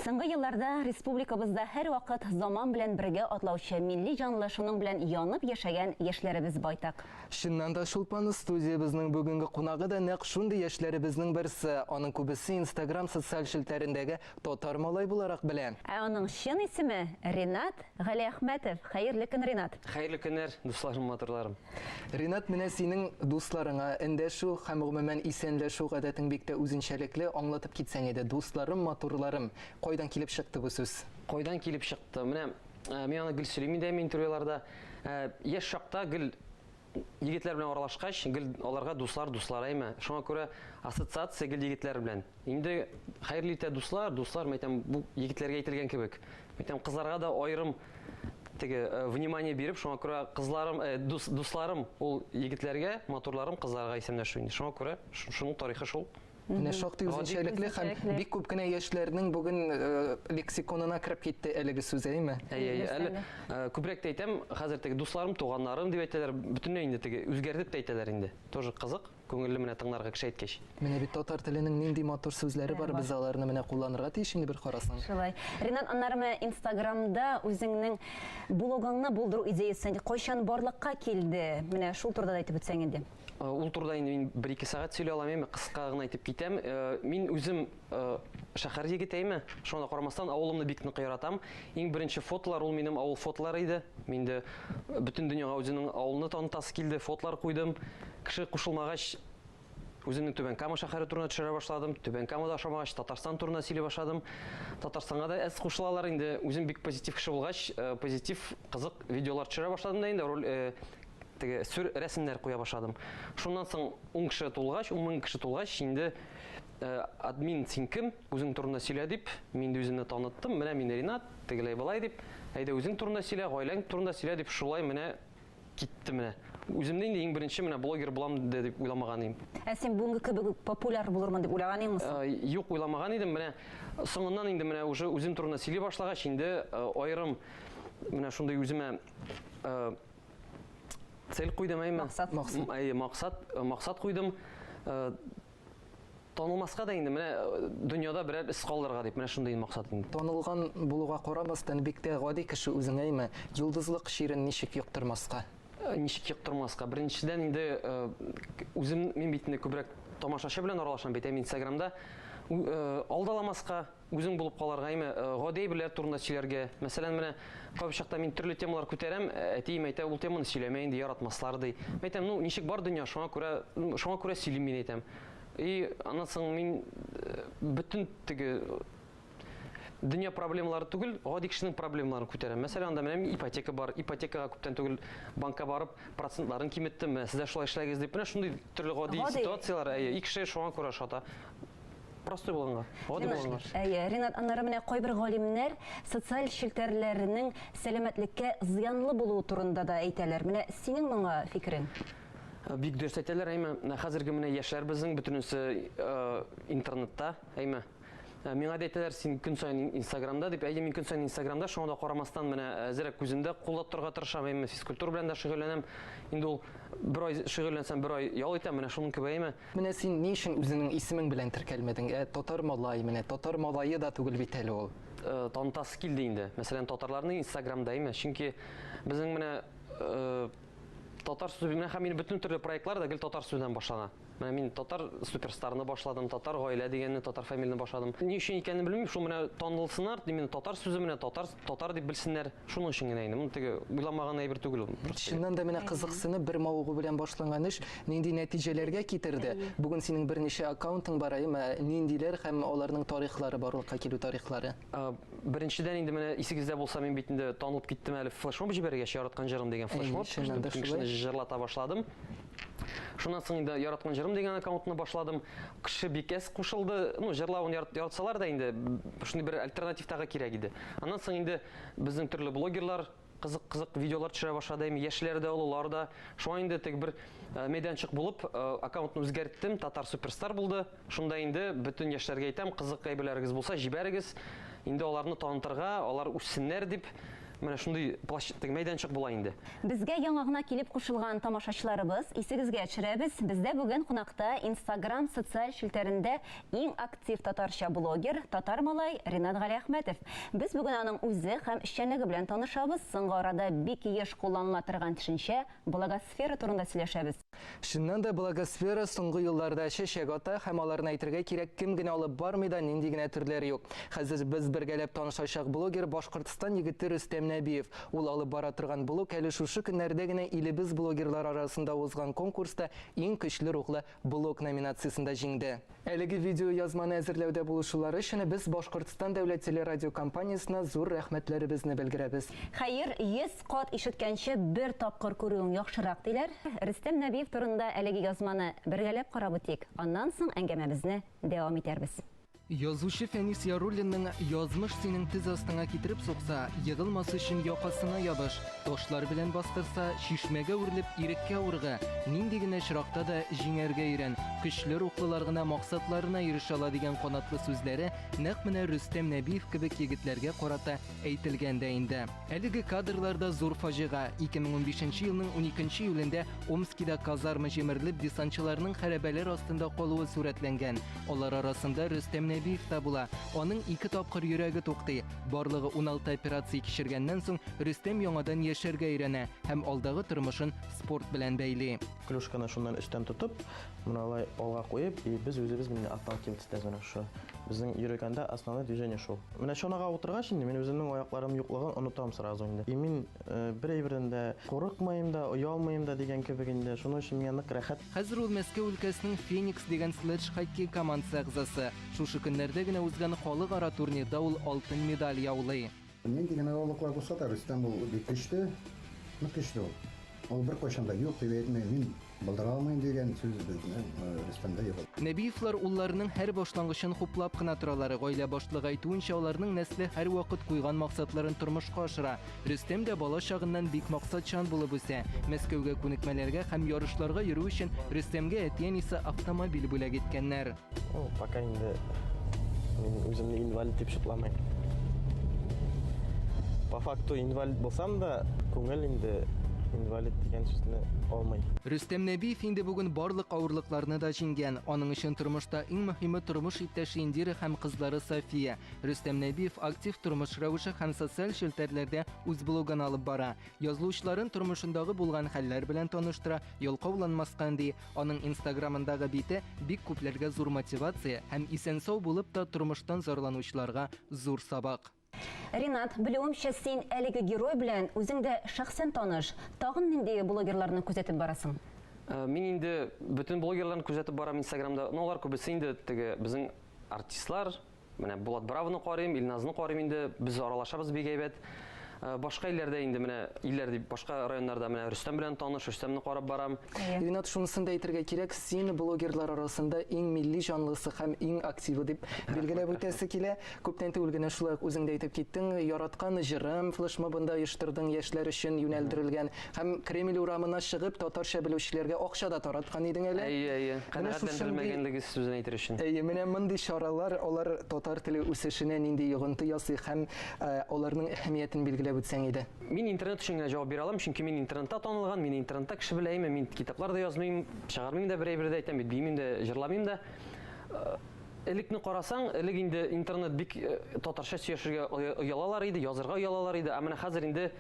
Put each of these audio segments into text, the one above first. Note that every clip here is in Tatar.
Соңгы елларда республикабызда һәр вакыт заман белән бергә атлаучы милли җанлы шуның белән янып яшәгән яшьләребез байтак. Шуннан да шулпаны студиябызның бүгенге кунагы да нәкъ шундый яшьләребезнең берсе. Аның күбесе Instagram социаль челтәрендәге татар малай буларак белән. Аның чын исеме Ринат Галиәхмәтов. Хәерле көн, Ринат. Хәерле көннәр, дусларым, матурларым. Ринат, менә синең дусларыңа эндәшү һәм гомумән исәнләшү гадәтең бик тә үзенчәлекле, аңлатып китсәң иде. Дусларым, матурларым, кайдан килеп чыкты бу сүз? Кайдан килеп чыкты? Менә мен аны гел сөйлим инде интервьюларда. Яшь чакта гел егетләр белән аралашкач, гел аларга дуслар әйме. Шуңа күрә ассоциация гел егетләр белән. Инде хәерле итә дуслар, мәйтәм бу егетләргә әйтелгән кебек. Мәйтәм кызларга да аерым внимание биреп, шуңа күрә кызларым, дусларым ул егетләргә, матурларым кызларга исемләшү инде. Шуңа күрә шуның тарихы шул. Менә шактый үзенчәлекле һәм бик күп кенә яшьләрнең бүген лексиконына кирип китте әлеге сүз, әйме? Әле күбрәк тә әйтәм, хәзер теге дусларым, туганнарым дип әйтәләр, бөтенләй инде теге үзгәртеп тә әйтәләр инде. Тоже кызык, күңелле менә тыңларга кеше әйткәч. Менә бит татар теленең нинди матур сүзләре бар, без аларны менә кулланырга тиеш инде бер карасаң. Шулай. Ринат, аннары Инстаграмда үзеңнең блогыңны булдыру идеясы кайчан барлыкка килде? Менә шул турыда да әйтеп үтсәң инде. Ул турыда инде мин 1-2 сәгать сөйли алам, әмма кыска гына әйтеп китәм. Мин үзем шәһәр егетеме, шуңа карамастан авылымны бик нык яратам. Иң беренче фотолар ул минем авыл фотолары иде. Миндә бөтен дөньяга үзенең авылны танытасы килде, фотолар куйдым. Кеше кушылмагач үземнең Түбән Кама шәһәре турында төшерә башладым. Түбән Камада ашамагач Татарстан турында сөйли башладым. Татарстанга да әз кушылалар инде. Үзем бик позитив кеше булгач, позитив, кызык видеолар төшерә башладым да инде. Сүр рәсемнәр куя башладым. Шуннан соң 10 кеше тулгач, инде админ син кем, үзең турында сөйлә дип, мин дә үземне таныттым. Менә мин Ринат, тегеләй болай дип, әйдә үзең турында сөйлә, гаиләң турында сөйлә дип, шулай менә китте менә. Үземдә инде иң беренче менә блогер булам дип уйламаган идем. Син бүгенге кебек популяр булырмын дип уйлаган идеңме? Юк, уйламаган идем. Менә соңыннан инде менә уже үзем турында сөйли башлагач, инде аерым менә шундый үземә цель куйдым, әйме? Максат куйдым. Танылмаска да инде менә дөньяда берәр эз калдырырга дип, менә шундый максат инде. Танылган булуга карамастан бик тә гади кеше үзең, әйме? Йолдызлык ширен ничек яктырмаска? Ничек яктырмаска? Беренчедән инде үзем мин бит инде күбрәк тамашачы белән аралашам бит, Инстаграмда. Алдаламаска, үзең булып калырга, әйме, гади бирләр турында сөйләргә. Мәсәлән, менә кайбер чакта мин төрле темалар күтәрәм, әтием әйтә, ул теманы сөйләмә инде, яратмаслар ди. Әйтәм, ну ничек бар дөнья, шуңа күрә сөйлим мин, әйтәм. И аннан соң мин бөтен теге дөнья проблемалары түгел, гади кешенең проблемаларын күтәрәм. Мәсәлән, анда менә ипотека бар, ипотекага күптән түгел банкка барып, процентларын киметтем, сез дә шулай эшләгез дип, менә шундый төрле гади ситуациялар, кеше шуңа күрә шата. Простой булганга, гади булганга. Ринат, аннары менә кайбер галимнәр социаль челтәрләренең сәламәтлеккә зыянлы булуы турында да әйтәләр. Менә синең моңа фикерең? Бик дөрес әйтәләр, әйме. Хәзерге менә яшьләр безнең бөтенесе интернетта, әйме. Миңа да әйтәләр, син көн сайын Инстаграмда дип, әйе, мин көн сайын Инстаграмда, шуңа да карамастан менә әзрәк күземдә куллап торырга тырышам, әйме, физкультура белән дә шөгыльләнәм. Инде ул бер ай шөгыльләнсәм, бер ай ял итәм, менә шуның кебек, әйме. Менә син ни өчен үзеңнең исемең белән теркәлмәдең? Татар малай, менә татар малае да түгел бит әле ул. Танытасы килде инде. Мәсәлән, татарларны Инстаграмда, әйме, чөнки безнең менә татар сүзе менә һәм минем бөтен төрле проектлар да гел татар сүздән башлана. Менә мин татар суперстарны башладым, татар гаилә дигәнне, татар фамилияны башладым. Ни өчен икәнен белмим, шул менә танылсыннар, именно татар сүзе менә татар дип белсеннәр. Шуның өчен генә инде. Моны теге уйламаган әйбер түгел. Чыннан да менә кызыксыны бер мавыгы белән башланган эш нинди нәтиҗәләргә китерде? Бүген синең берничә аккаунтың бар, әйме, ниндиләр һәм аларның тарихлары, барлыкка килү тарихлары? Беренчедән инде менә исегездә булса, мин бит инде танылып киттем әле, флешмоб җибәргәч, яраткан җырым дигән флешмоб. Җырлата башладым. Шуннан соң инде яраткан җырым дигән аккаунтны башладым. Кеше бик әз кушылды. Ну, җырлавын яратсалар да инде шундый бер альтернативтага кирәк иде. Аннан соң инде безнең төрле блогерлар кызык видеолар төшерә башлады, яшьләр дә, олылар да. Шуңа инде теге бер мәйданчык булып, аккаунтны үзгәрттем, татар суперстар булды. Шунда инде бөтен яшьләргә әйтәм, кызык әйберләрегез булса, җибәрегез. Инде аларны танытырга, алар үссеннәр дип менә шундый площадь мәйданчык була инде. Безгә яңа гына килеп кушылган тамашачыларыбыз, исегезгә төшерәбез. Бездә бүген кунакта Instagram социаль шелтәрендә иң актив татарча блогер, татар малай Ринат Галиәхмәтов. Без бүген аның үзе һәм эшчәнлеге белән танышабыз. Соңгы арада бик еш кулланыла торган төшенчә благосфера турында сөйләшәбез. Шуннан да благосфера соңгы елларда чәчәк ата һәм аларны әйтергә кирәк кем генә алып бармый да нинди генә төрләре юк. Хәзер без бергәләп танышачак блогер Башкортстан егете Рөстәм Нәбиев. Ул алып бара торган блог әле шушы көннәрдә генә илебез блогерлар арасында узган конкурста иң көчле рухлы блог номинациясында җиңде. Әлеге видео язманы әзерләүдә булышулары өчен без Башкортстан дәүләт телерадиокомпаниясенә зур рәхмәтләребезне белдерәбез. Хәер, 100 кат ишеткәнче бер тапкыр күрүең яхшырак диләр. Рөстәм Нәбиев турында әлеге язманы бергәләп карап үтик. Аннан соң әңгәмәбезне дәвам итәрбез. Язучы Фәнис Яруллинның язмыш синең тез астыңа китереп сукса, егылмасы өчен якасына ябыш, ташлар белән бастырса, шишмәгә үрелеп иреккә урга, нинди генә чиракта да җиңәргә өйрән, көчле рухлылар гына максатларына ирешә ала дигән канатлы сүзләре нәкъ менә Рөстәм Нәбиев кебек егетләргә карата әйтелгән дә инде. Әлеге кадрларда зур фаҗига 2015 елның 12 июлендә Омскида казарма җимерелеп десантчыларның хәрабәләр астында калуы сурәтләнгән. Алар арасында Рөстәм Нәбиев та була. Аның 2 тапкыр йөрәге туктый. Барлыгы 16 операция кичергәннән соң Рөстәм яңадан яшәргә өйрәнә һәм алдагы тормышын спорт белән бәйли. Клюшканы шуннан өстән тотып, моналай алга куеп, без үзебез менә аттан килтәбез менә шу. Безнең йөргәндә основной движение шу. Менә шунага утыргач инде мин үземнең аякларым юклыгын онытам сразу инде. Мин бер әйбердән дә курыкмыйм да, оялмыйм да дигән кебек инде. Шуның өчен миңа нык рәхәт. Хәзер ул Мәскәү өлкәсенең Феникс дигән следж хоккей командасы әгъзасы. Шушы көннәрдә генә узган халыкара турнирда ул алтын медаль яулый. Нинди генә авырлыклар булса да, Рөстәм ул бик көчле, нык көчле ул. Ул бер кайчан да юк дип әйтмәй, мин булдыра алмыйм дигән сүз безнең Рөстәмдә юк. Нәбиевлар улларының һәр башлангычын хуплап кына торалар. Гаилә башлыгы әйтүенчә, аларның нәсле һәр вакыт куйган максатларын тормышка ашыра. Рөстәм дә бала чагыннан бик максатчан булып үсә. Мәскәүгә күнекмәләргә һәм ярышларга йөрү өчен Рөстәмгә әти-әнисе автомобиль бүләк иткәннәр. Пока инде мин үземне инвалид дип шутламыйм. По факту инвалид булсам да, күңел инде инвалид дигән сүзне алмый. Рөстәм Нәбиев инде бүген барлык авырлыкларны да җиңгән. Аның өчен тормышта иң мөһиме тормыш иптәше Индира һәм кызлары София. Рөстәм Нәбиев актив тормыш рәвеше һәм социаль шелтәрләрдә үз блогын алып бара. Язылучыларын тормышындагы булган хәлләр белән таныштыра, ялкауланмаска ди. Аның Instagramындагы бите бик күпләргә зур мотивация һәм исән-сау булып та тормыштан зарланучыларга зур сабак. Ринат, белүемчә, син әлеге герой белән үзеңдә шәхсән таныш. Тагын нинди блогерларны күзәтеп барасың? Мин инде бөтен блогерларны күзәтеп барам Instagramда. Алар күбесе инде теге безнең артистлар, менә Булат Бравоны карыйм, Илназны карыйм инде, без аралашабыз бик әйбәт. Башка илләрдә инде менә илләрдә башка районнарда менә Рөстәм белән таныш, Рөстәмне карап барам. Ринат, шунысын да әйтергә кирәк, син блогерлар арасында иң милли җанлысы һәм иң активы дип билгеләп үтәсе килә. Күптән түгел генә шулай үзең дә әйтеп киттең, яраткан җырым флешмобында оештырдың яшьләр өчен юнәлдерелгән һәм Кремль урамына чыгып татарча белүчеләргә акча да тараткан идең әле. Әйе, канәгатьләндерелмәгәнлеге сүзен әйтерсең. Әйе, менә мондый чаралар алар татар теле үсешенә нинди йогынты ясый һәм аларның әһәмиятен билгеләп үтсәң иде. Мин интернет өчен генә җавап бирә алам, чөнки мин интернетта танылган, мин интернетта кеше беләм, мин китапларда язмыйм, чыгармыйм да бер-бердә әйтәм, бит бимим дә, җырламыйм да. Элекне карасаң, элек инде интернет бик татарча сөйләшергә оялалар иде, язырга оялалар иде, ә менә хәзер инде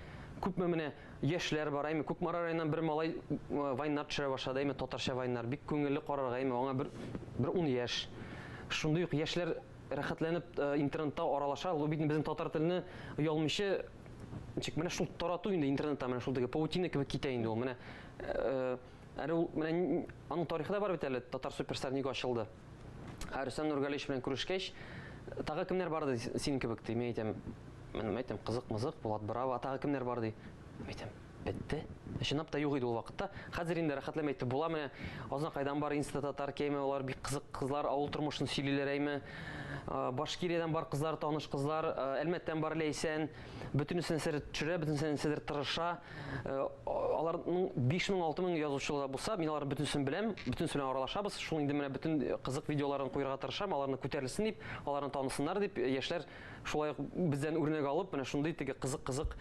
күпме менә яшьләр бар, әйме Күкмар районыннан бер малай вайннар төшерә башлады, әйме татарча вайннар, бик күңелле карарга, әйме аңа бер 10 яшь. Шундый ук яшьләр рәхәтләнеп интернетта аралаша, ул бит безнең татар телене оялмыйча Ничек менә шул тарату инде интернетта менә шул теге паутина кебек китә инде ул. Менә әле ул менә аның тарихы да бар бит әле, Татар суперстар ник ачылды. Рөстәм Нургалиевич белән күрешкәч, тагы кемнәр барды синең кебек ди. Мен әйтәм, кызык, Булат Браво, тагы кемнәр бар ди. Әйтәм, бетте. Чынлап та юк иде ул вакытта. Хәзер инде рәхәтләмәй итеп була, менә азна кайдан бар Инста татар кейме, алар бик кызык кызлар, авыл тормышын сөйлиләр, әйме. Башкириядән бар кызлар, таныш кызлар, Әлмәттән бар Ләйсән, бөтенесен сер төшерә, бөтенесен сер тырыша. Аларның 5000-6000 язучылар булса, мин алар бөтенесен беләм, бөтенесе белән аралашабыз. Шул инде менә бөтен кызык видеоларын куярга тырышам, аларны күтәрелсен дип, аларны танысыннар дип, яшьләр шулай бездән үрнәк алып, менә шундый теге кызык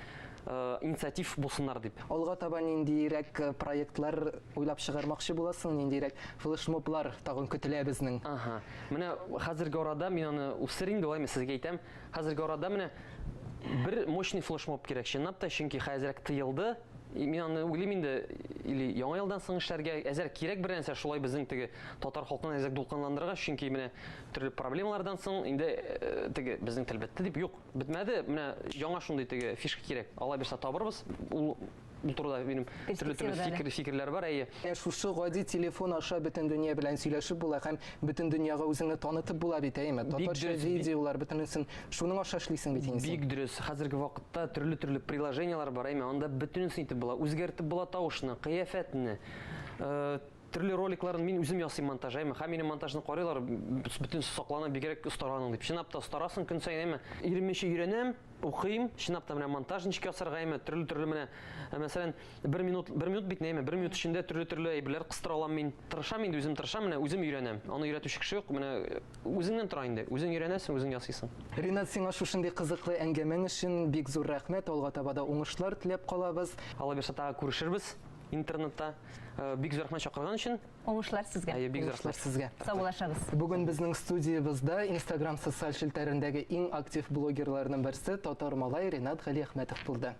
инициатив булсыннар дип. Алга таба ниндирәк проектлар уйлап чыгармакчы буласың, ниндирәк флешмоблар тагын көтелә безнең. Ага. Менә хәзерге арада мин аны үстерим дип уйлыйм, сезгә әйтәм. Хәзерге арада менә бер мощный флешмоб кирәк, чынлап та, чөнки хәзерәк тыелды. Мин аны уйлыйм инде, или яңа елдан соң эшләргә әзер кирәк бер нәрсә, шулай безнең теге татар халкын әзер дулкынландырырга, чөнки менә төрле проблемалардан соң инде теге безнең тел бетте дип юк, бетмәде. Менә яңа шундый теге фишка кирәк. Алла бирсә табырбыз. Ул турыда минем төрле фикерләр бар, әйе. Шушы гади телефон аша бөтен дөнья белән сөйләшеп була һәм бөтен дөньяга үзеңне танытып була бит, әйме? Татарча видеолар бөтенесен шуның аша эшлисең бит инде. Бик дөрес. Хәзерге вакытта төрле приложениялар бар, әйме? Анда бөтенесен итеп була, үзгәртеп була тавышны, кыяфәтне. Төрле роликларын мин үзем ясыйм монтажаймы. Һәм минем монтажны карыйлар, бөтен саклана бигрәк остарганың дип. Чынлап та остарасын көн саен, әйме? 20 өйрәнәм, укыйм, чынлап та менә монтаж ничек ясарга, әйме? Төрле менә, мәсәлән, 1 минут бит, әйме? 1 минут эчендә төрле әйберләр кыстыра алам мин. Тырышам инде, үзем тырышам, менә үзем өйрәнәм. Аны өйрәтүче кеше юк, менә үзеңнән тора инде. Үзең өйрәнәсең, үзең ясыйсың. Ринат, сиңа шушындый кызыклы әңгәмәң өчен бик зур рәхмәт. Алга таба да уңышлар теләп калабыз. Алла бирсә тагы күрешербез интернетта. Бик зур рәхмәт чакырган өчен. Уңышлар сезгә. Әйе, бик зур Уңышлар рәхмәт. сезгә. Саулашабыз. Бүген безнең студиябызда Instagram социаль челтәрендәге иң актив блогерларның берсе Татар малай Ринат Галиәхмәтов булды.